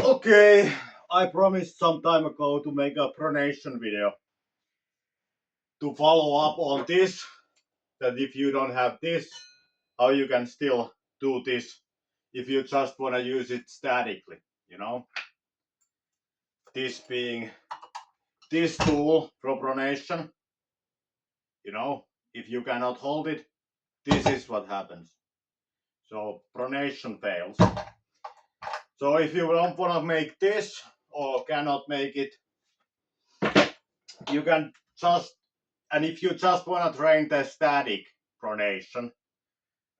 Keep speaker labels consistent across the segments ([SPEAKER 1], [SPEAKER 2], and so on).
[SPEAKER 1] Okay, I promised some time ago to make a pronation video to follow up on this, that if you don't have this, how you can still do this if you just want to use it statically, you know? This being this tool for pronation, you know, if you cannot hold it, this is what happens. So pronation fails. So if you don't want to make this or cannot make it, you can just, and if you just want to train the static pronation,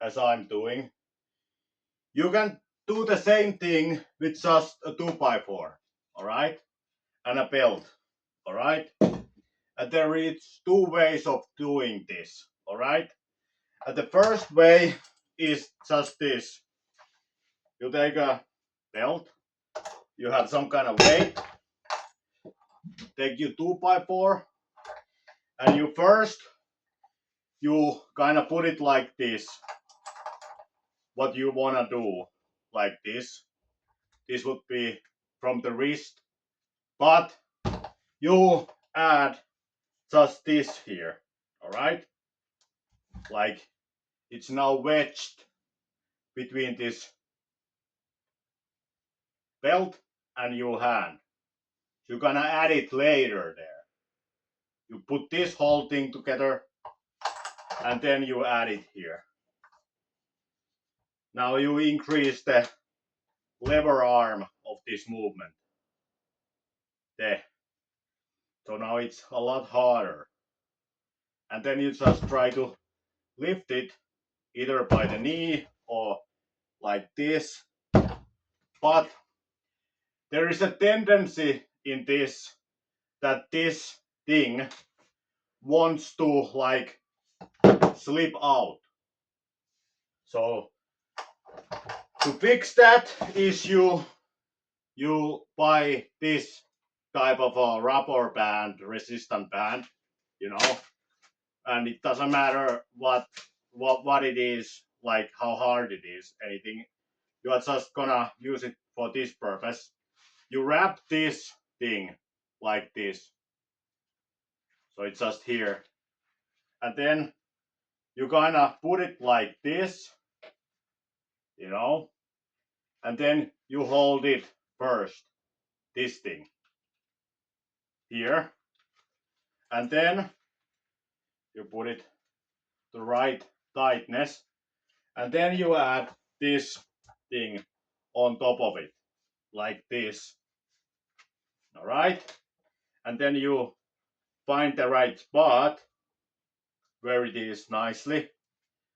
[SPEAKER 1] as I'm doing, you can do the same thing with just a 2x4, alright, and a belt, alright. And there is two ways of doing this, alright. And the first way is just this. You take a belt, you have some kind of weight, take your 2x4, and you kind of put it like this. What you want to do, like this. This would be from the wrist, but you add just this here, alright? Like it's now wedged between this belt and your hand. You're gonna add it later there. You put this whole thing together and then you add it here. Now you increase the lever arm of this movement. There. So now it's a lot harder. And then you just try to lift it either by the knee or like this. But there is a tendency in this that this thing wants to like slip out. So to fix that issue, you buy this type of a rubber band, resistant band, you know, and it doesn't matter what it is, like how hard it is, anything. You are just gonna use it for this purpose. You wrap this thing like this, so it's just here, and then you gonna put it like this, you know, and then you hold it first, this thing here, and then you put it the right tightness, and then you add this thing on top of it like this, all right, and then you find the right spot where it is nicely,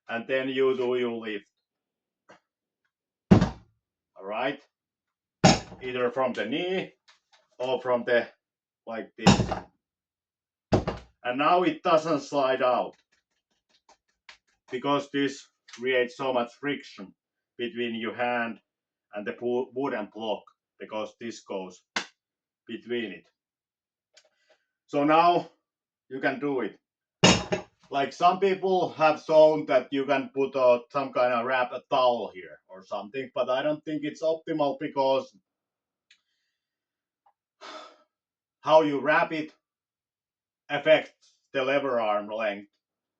[SPEAKER 1] and then you do your lift, all right, either from the knee or from the like this, and now it doesn't slide out because this creates so much friction between your hand and the wooden block, because this goes between it. So now you can do it. Like some people have shown that you can put some kind of wrap a towel here or something, but I don't think it's optimal because how you wrap it affects the lever arm length,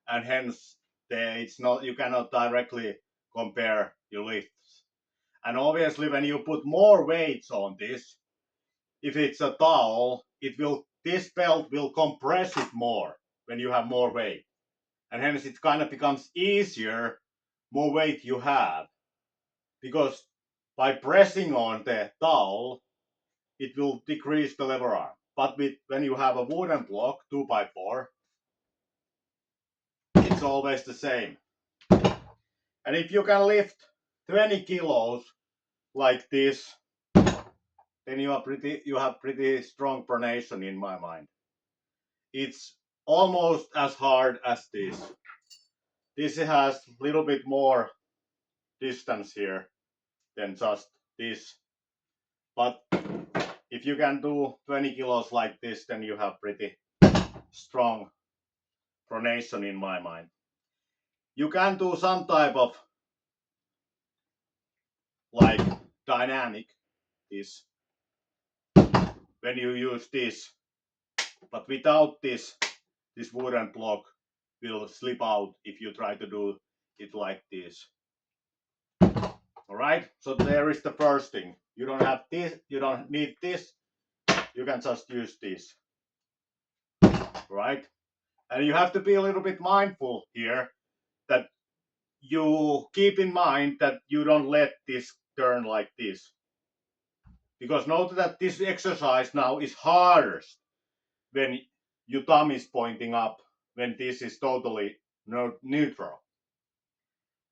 [SPEAKER 1] and hence it's not, you cannot directly compare your lifts. And obviously when you put more weights on this, if it's a towel, this belt will compress it more when you have more weight, and hence it kind of becomes easier more weight you have, because by pressing on the towel it will decrease the lever arm. But when you have a wooden block 2x4, it's always the same. And if you can lift 20 kilos like this, then you have pretty strong pronation in my mind. It's almost as hard as this. This has a little bit more distance here than just this. But if you can do 20 kilos like this, then you have pretty strong pronation in my mind. You can do some type of like dynamic this, when you use this. But without this, this wooden block will slip out if you try to do it like this. Alright, so there is the first thing. You don't have this, you don't need this, you can just use this. Right? And you have to be a little bit mindful here that you keep in mind that you don't let this turn like this. Because note that this exercise now is hardest when your thumb is pointing up, when this is totally neutral.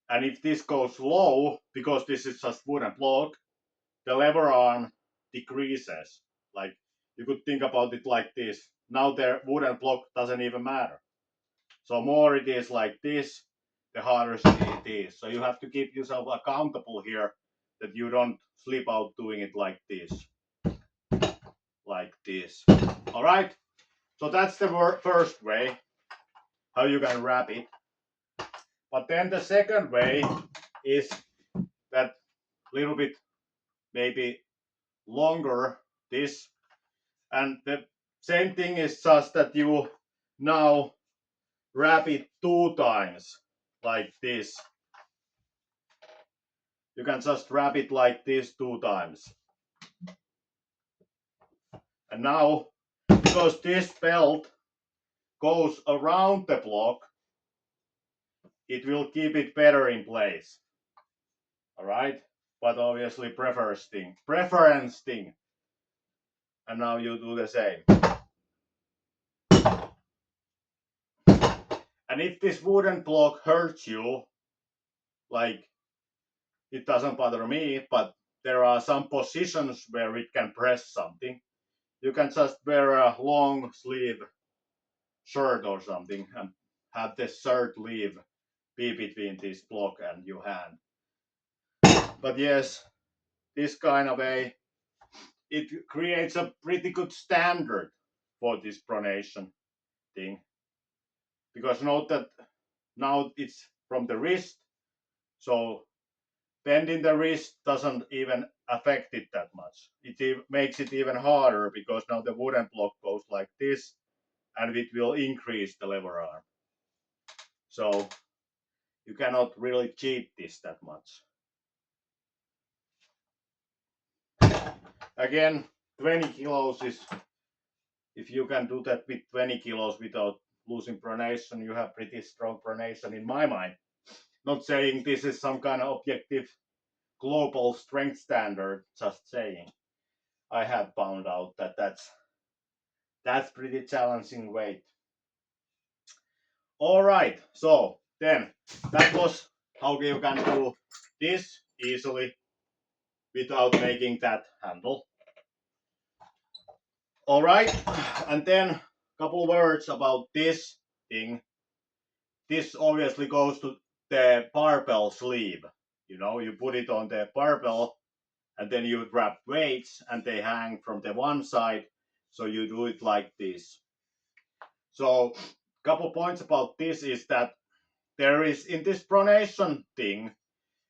[SPEAKER 1] And if this goes low, because this is just wooden block, the lever arm decreases. Like you could think about it like this. Now the wooden block doesn't even matter. So more it is like this, the harder it is. So you have to keep yourself accountable here that you don't slip out doing it like this. Like this. All right. So that's the first way how you can wrap it. But then the second way is that little bit maybe longer this, and the same thing is just that you now wrap it 2 times like this. You can just wrap it like this 2 times. And now, because this belt goes around the block, it will keep it better in place. Alright? But obviously preference thing. And now you do the same. And if this wooden block hurts you, like it doesn't bother me, but there are some positions where it can press something. You can just wear a long sleeve shirt or something and have the shirt sleeve be between this block and your hand. But yes, this kind of it creates a pretty good standard for this pronation thing. Because note that now it's from the wrist, so bending the wrist doesn't even affect it that much. It makes it even harder because now the wooden block goes like this and it will increase the lever arm. So you cannot really cheat this that much. Again, 20 kilos is, if you can do that with 20 kilos without losing pronation, you have pretty strong pronation in my mind. Not saying this is some kind of objective global strength standard, just saying. I have found out that that's pretty challenging weight. All right, so then that was how you can do this easily without making that handle. All right, and then a couple words about this thing. This obviously goes to the barbell sleeve. You know, you put it on the barbell and then you wrap weights and they hang from the one side. So you do it like this. So a couple points about this is that there is, in this pronation thing,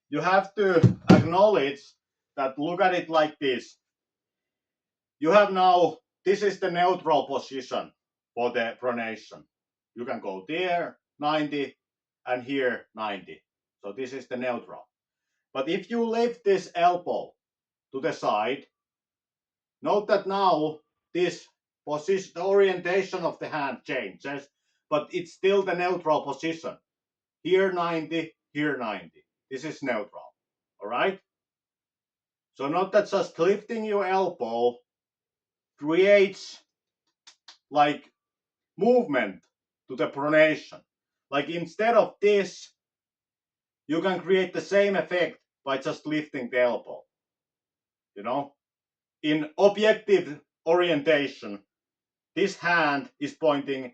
[SPEAKER 1] you have to acknowledge that, look at it like this. You have now, this is the neutral position for the pronation. You can go there, 90, and here, 90. So this is the neutral. But if you lift this elbow to the side, note that now this position, the orientation of the hand changes, but it's still the neutral position. Here 90, here 90. This is neutral. All right? So note that just lifting your elbow creates like movement to the pronation. Like instead of this, you can create the same effect by just lifting the elbow. You know? In objective orientation, this hand is pointing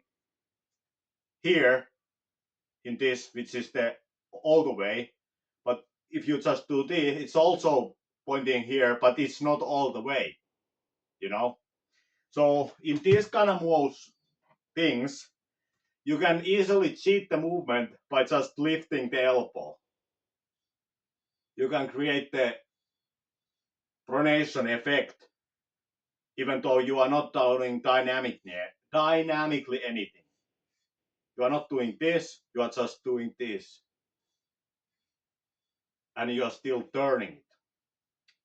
[SPEAKER 1] here in this, which is the all the way. But if you just do this, it's also pointing here, but it's not all the way. You know? So in these kind of moves, things, you can easily cheat the movement by just lifting the elbow. You can create the pronation effect even though you are not doing dynamically anything. You are not doing this, you are just doing this, and you are still turning it.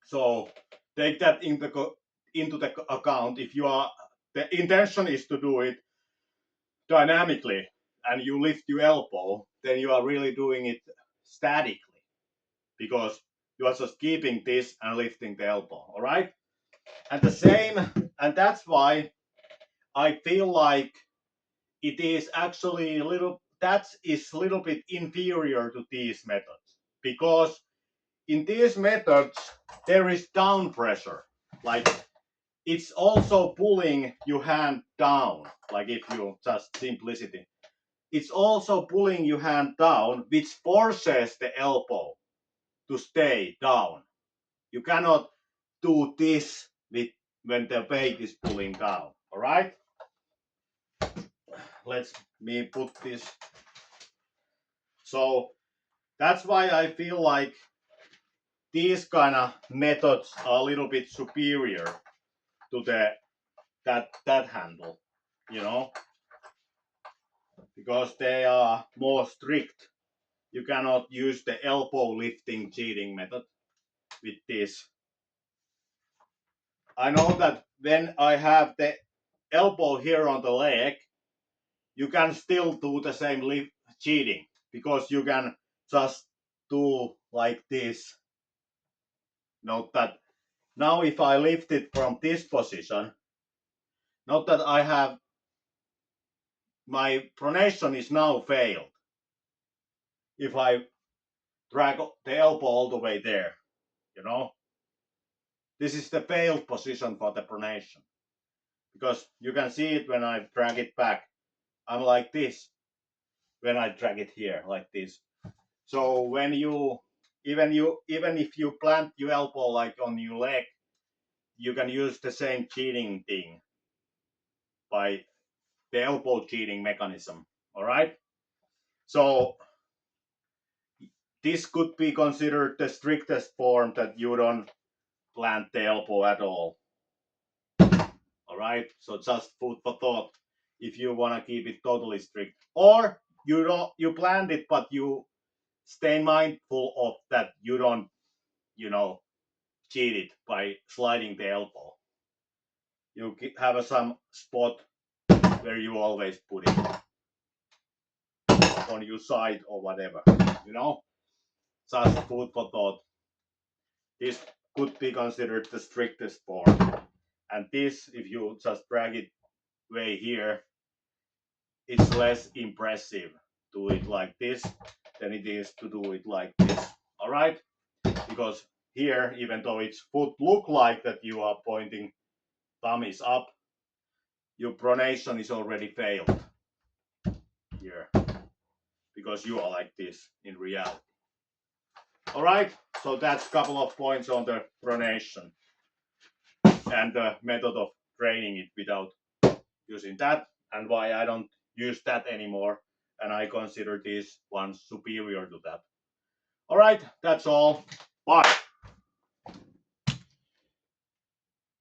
[SPEAKER 1] So take that into the account. If you are, the intention is to do it dynamically and you lift your elbow, then you are really doing it statically, because you are just keeping this and lifting the elbow. All right, and the same, and that's why I feel like it is actually a little bit inferior to these methods, because in these methods there is down pressure, like it's also pulling your hand down, like if you just simplicity, it's also pulling your hand down, which forces the elbow to stay down. You cannot do this with when the weight is pulling down. All right, let's me put this. So that's why I feel like these kind of methods are a little bit superior to that handle, you know, because they are more strict. You cannot use the elbow lifting cheating method with this. I know that when I have the elbow here on the leg, you can still do the same lift cheating, because you can just do like this. Note that now if I lift it from this position, note that I have, my pronation is now failed. If I drag the elbow all the way there, you know, this is the failed position for the pronation, because you can see it when I drag it back. I'm like this when I drag it here like this. So when you even if you plant your elbow like on your leg, you can use the same cheating thing by the elbow cheating mechanism. All right. So this could be considered the strictest form, that you don't plant the elbow at all. All right. So just food for thought if you want to keep it totally strict, or you plant it, but you stay mindful of that you don't, you know, cheat it by sliding the elbow. You have some spot where you always put it on your side or whatever, you know. Just food for thought. This could be considered the strictest form, and this, if you just drag it way here, it's less impressive to do it like this than it is to do it like this. All right, because here, even though its foot look like that you are pointing thumb is up, your pronation is already failed here, because you are like this in reality. All right, so that's a couple of points on the pronation and the method of training it without using that, and why I don't use that anymore, and I consider this one superior to that. All right, that's all. Bye.